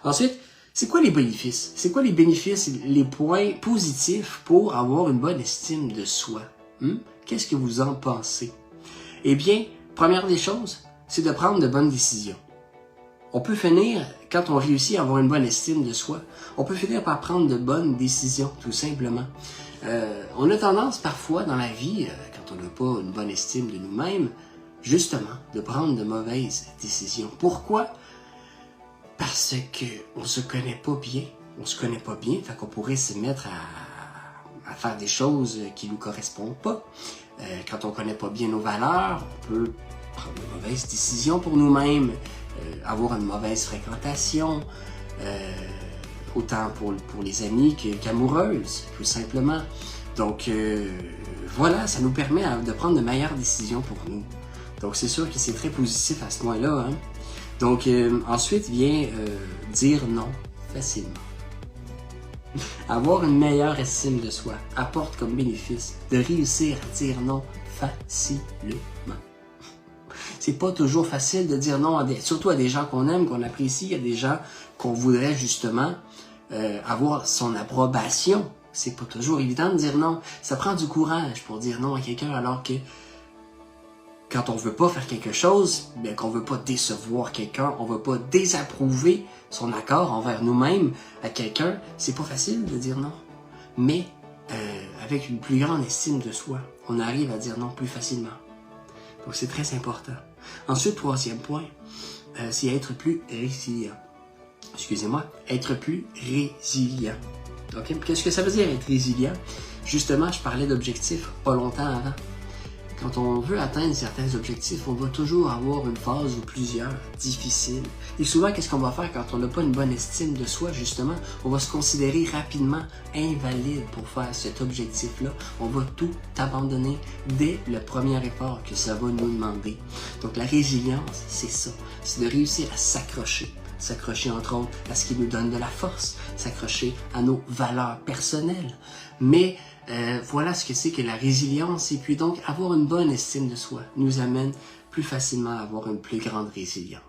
Ensuite, c'est quoi les bénéfices? C'est quoi les bénéfices, les points positifs pour avoir une bonne estime de soi? Qu'est-ce que vous en pensez? Eh bien, première des choses, c'est de prendre de bonnes décisions. On peut finir, quand on réussit à avoir une bonne estime de soi, on peut finir par prendre de bonnes décisions, tout simplement. On a tendance parfois dans la vie, quand on n'a pas une bonne estime de nous-mêmes, justement, de prendre de mauvaises décisions. Pourquoi? Parce qu'on se connaît pas bien. On se connaît pas bien, fait qu'on pourrait se mettre à faire des choses qui nous correspondent pas. Quand on connaît pas bien nos valeurs, on peut prendre de mauvaises décisions pour nous-mêmes, avoir une mauvaise fréquentation, autant pour les amis qu'amoureuses, tout simplement. Donc, voilà, ça nous permet de prendre de meilleures décisions pour nous. Donc, c'est sûr que c'est très positif à ce point-là. Hein? Donc, ensuite vient dire non facilement. Avoir une meilleure estime de soi apporte comme bénéfice de réussir à dire non facilement. C'est pas toujours facile de dire non, surtout à des gens qu'on aime, qu'on apprécie, à des gens qu'on voudrait justement avoir son approbation. C'est pas toujours évident de dire non. Ça prend du courage pour dire non à quelqu'un, alors que quand on veut pas faire quelque chose, bien qu'on veut pas décevoir quelqu'un, on veut pas désapprouver son accord envers nous-mêmes à quelqu'un, c'est pas facile de dire non. Mais avec une plus grande estime de soi, on arrive à dire non plus facilement. Donc c'est très important. Ensuite, troisième point, c'est être plus résilient. Excusez-moi, être plus résilient. Okay? Qu'est-ce que ça veut dire être résilient? Justement, je parlais d'objectifs pas longtemps avant. Quand on veut atteindre certains objectifs, on va toujours avoir une phase ou plusieurs difficiles. Et souvent, qu'est-ce qu'on va faire quand on n'a pas une bonne estime de soi, justement? On va se considérer rapidement invalide pour faire cet objectif-là. On va tout abandonner dès le premier effort que ça va nous demander. Donc la résilience, c'est ça. C'est de réussir à s'accrocher. S'accrocher entre autres à ce qui nous donne de la force. S'accrocher à nos valeurs personnelles. Mais voilà ce que c'est que la résilience, et puis donc avoir une bonne estime de soi nous amène plus facilement à avoir une plus grande résilience.